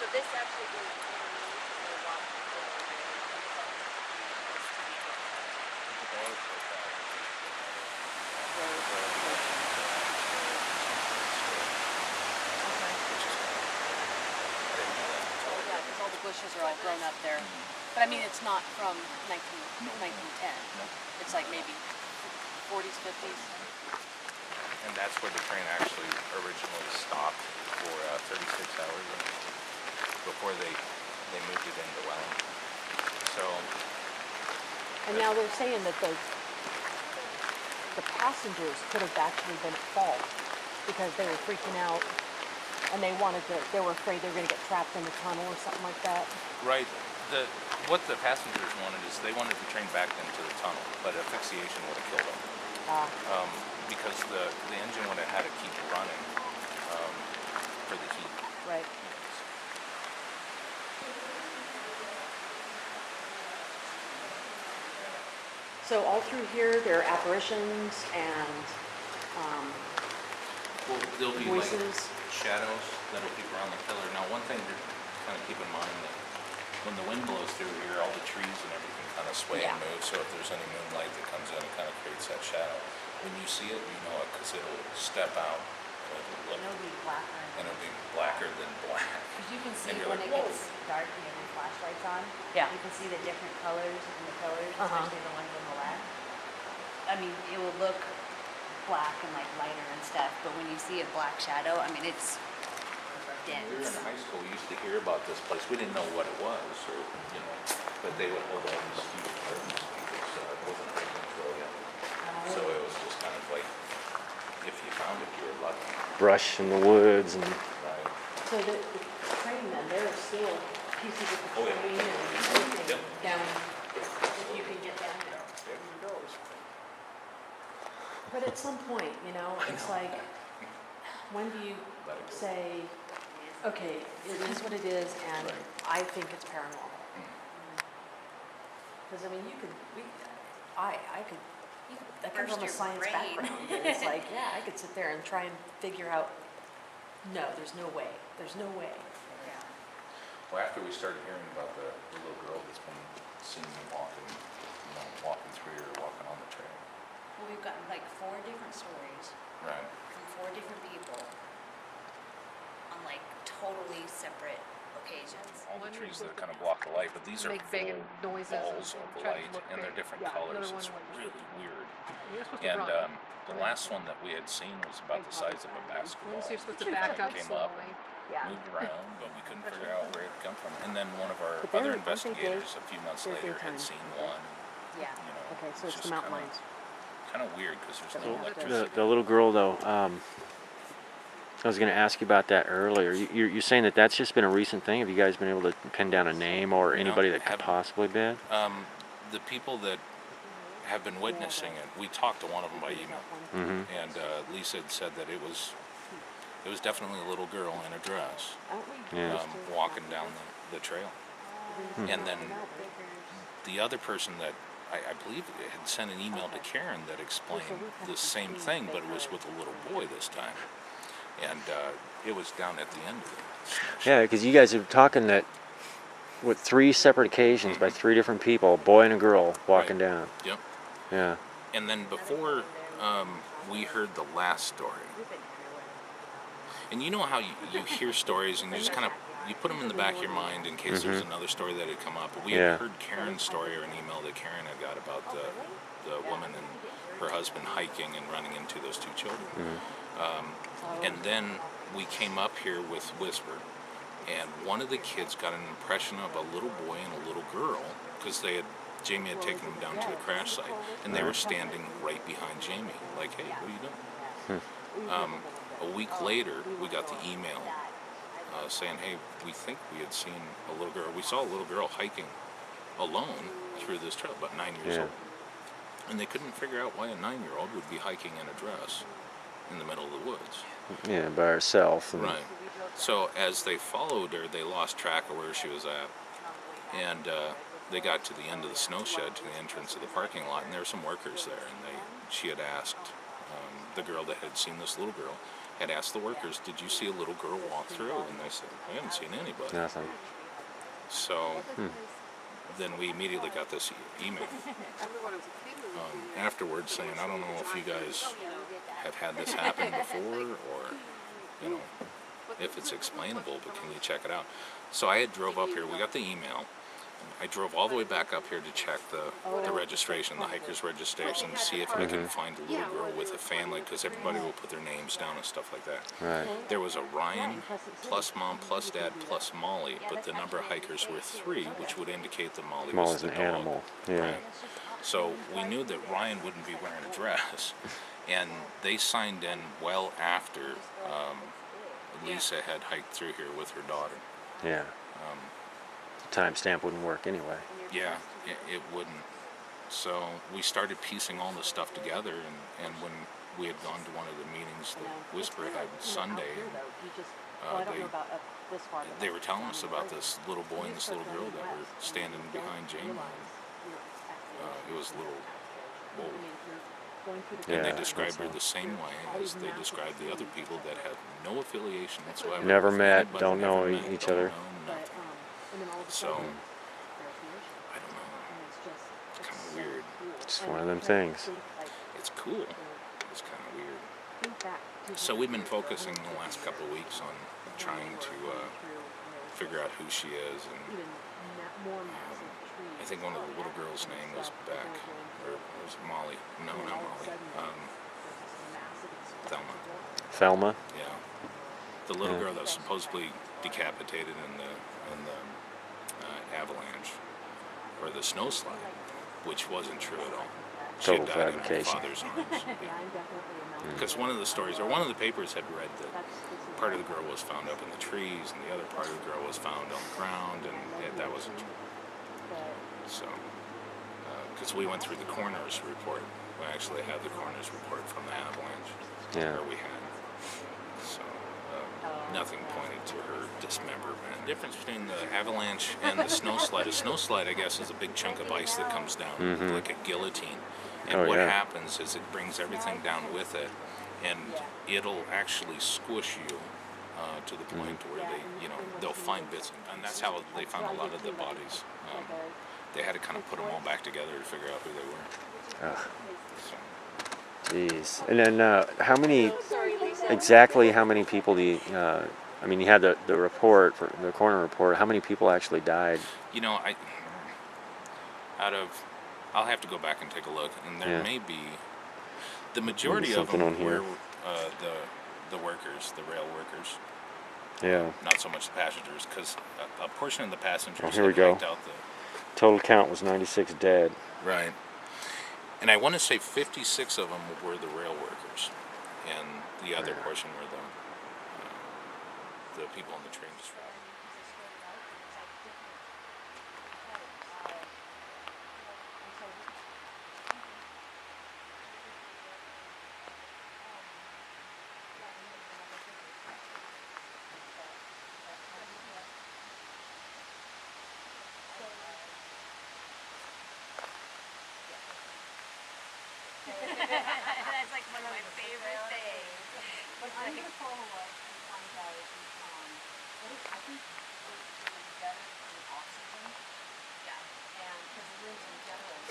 So this actually is yeah, because all the bushes are all grown up there. But I mean, it's not from 1910. It's like maybe 40s, 50s. And that's where the train actually originally stopped for 36 hours before they moved it into Wellington. So. And now they're saying that the passengers could have actually been at fault because they were freaking out and they were afraid they were going to get trapped in the tunnel or something like that. Right. What the passengers wanted is they wanted the train back into the tunnel, but asphyxiation would have killed them. Because the engine would have had to keep running for the heat. Right. So all through here, there are apparitions and Well, there'll be voices. like shadows that'll keep around the pillar. Now, one thing to kind of keep in mind that when the wind blows through here, all the trees and everything kind of sway and move. So if there's any moonlight that comes in, it kind of creates that shadow. When you see it, you know it because it'll step out and It'll be blacker. it'll be blacker than black. Because you can see And you're when like, it gets dark and you have your flashlights on. Yeah. You can see the different colors in the pillars, Uh-huh. especially the ones on the left. I mean, it will look black and like lighter and stuff, but when you see a black shadow, I mean, it's When we were dense. in high school, we used to hear about this place. We didn't know what it was, or but they would hold all these huge curtains because it wasn't under control yet. So it was just kind of like, if you found it, you were lucky. Brush in the woods and Right. So the train then, there are still pieces of the Oh, yeah. train and everything Yep. down, if you can get down there. But at some point, it's like, when do you Let it go. say, okay, it is what it is, and I think it's paranormal? Because I mean, I come burst from a your science brain. background, and it's like, yeah, I could sit there and try and figure out, no, there's no way, Well, after we started hearing about the little girl that's been seen walking through here, walking on the trail. Well, we've gotten like 4 different stories Right. from 4 different people on like totally separate occasions. All the trees that kind of block the light, but these are Make big full noises balls and of try to light, look and they're big. different Yeah, colors. another It's one was- really weird. You're supposed to And run. the last one that we had seen was about the size of a basketball. So you're supposed to which back up came up slowly. Yeah. moved around, but we couldn't figure out where it had come from. And then one of our But they're- other aren't they investigators day- a few months they're later daytime? had seen one. Yeah. Okay, so it's the just mountain lions. Kind of weird because there's That no we have to- electricity. the little girl though. I was going to ask you about that earlier. You're saying that that's just been a recent thing. Have you guys been able to pin down a name or anybody that could haven't. possibly been? The people that have been witnessing it, we talked to one of them by email, and Lisa had said that it was definitely a little girl in a dress Yeah. walking down the trail. And then the other person that I believe had sent an email to Karen that explained the same thing, but it was with a little boy this time, and it was down at the end of the snowshed. Yeah, because you guys are talking that with 3 separate occasions by 3 different people, a boy and a girl walking Right. down. Yep. Yeah. And then before we heard the last story, and you know how you hear stories and you just kind of you put them in the back of your mind in case there's another story that had come up. We Yeah. had heard Karen's story or an email that Karen had got about the woman and her husband hiking and running into those 2 children. And then we came up here with Whisper, and one of the kids got an impression of a little boy and a little girl because Jamie had taken them down to the crash site, and they were standing right behind Jamie, like, "Hey, what are you doing?" A week later, we got the email saying, "Hey, we think we had seen a little girl. We saw a little girl hiking alone through this trail, about 9 years Yeah. old." And they couldn't figure out why a 9-year-old would be hiking in a dress in the middle of the woods. Yeah, by herself. And Right. So as they followed her, they lost track of where she was at, and they got to the end of the snowshed, to the entrance of the parking lot, and there were some workers there, and she had asked the girl that had seen this little girl had asked the workers, "Did you see a little girl walk through?" And they said, "I haven't seen anybody." Nothing. So then we immediately got this email afterwards saying, "I don't know if you guys have had this happen before, or you know, if it's explainable, but can you check it out?" So I had drove up here. We got the email. I drove all the way back up here to check the registration, the hiker's registration, to see if I could find a little girl with a family, because everybody will put their names down and stuff like that. Right. There was a Ryan plus mom plus dad plus Molly, but the number of hikers were 3, which would indicate that Molly was Molly's the an dog. animal. Yeah. Right. So we knew that Ryan wouldn't be wearing a dress, and they signed in well after Lisa had hiked through here with her daughter. Yeah. The timestamp wouldn't work anyway. Yeah, it wouldn't. So we started piecing all this stuff together, and when we had gone to one of the meetings that Whisper had Sunday, they were telling us about this little boy and this little girl that were standing behind Jamie. It was a little old. Yeah, And they described her the same way as they described the other people that had no affiliation whatsoever. Never with met, anybody, don't know never met, each don't other. know nothing. So, I don't know. It's kind of weird. It's one of them things. It's cool. It's kind of weird. So we've been focusing the last couple of weeks on trying to figure out who she is, and I think one of the little girls' name was Beck, or was it Molly? No, not Molly. Thelma. Thelma? Yeah. The little girl that was supposedly decapitated in the avalanche, or the snowslide, which wasn't true at all. She had Total died in her fabrication. father's arms. Because one of the stories, or one of the papers had read that part of the girl was found up in the trees, and the other part of the girl was found on the ground, and that wasn't true. So, because we went through the coroner's report, we actually had the coroner's report from the avalanche, Yeah. where we had. So, nothing pointed to her dismemberment. The difference between the avalanche and the snowslide, a snowslide, I guess, is a big chunk of ice that comes down like a guillotine. And Oh, what yeah. happens is it brings everything down with it, and it'll actually squish you to the point where they'll find bits, and that's how they found a lot of the bodies. They had to kind of put them all back together to figure out who they were. Ugh. So, Jeez. And then exactly how many people do you, I mean, you had the report, for the coroner report, how many people actually died? I'll have to go back and take a look, and there Yeah. may be, the majority of something them on here. were the workers, the rail workers, Yeah. not so much the passengers, because a portion of the passengers Oh, here we had go. hiked out the. Total count was 96 dead. Right. And I want to say 56 of them were the rail workers, and the other portion were the people on the train just riding. That's like one of my favorite things. But I'm going to follow up and find out what is, I think it's better for oxygen. Yeah. And because the rooms in general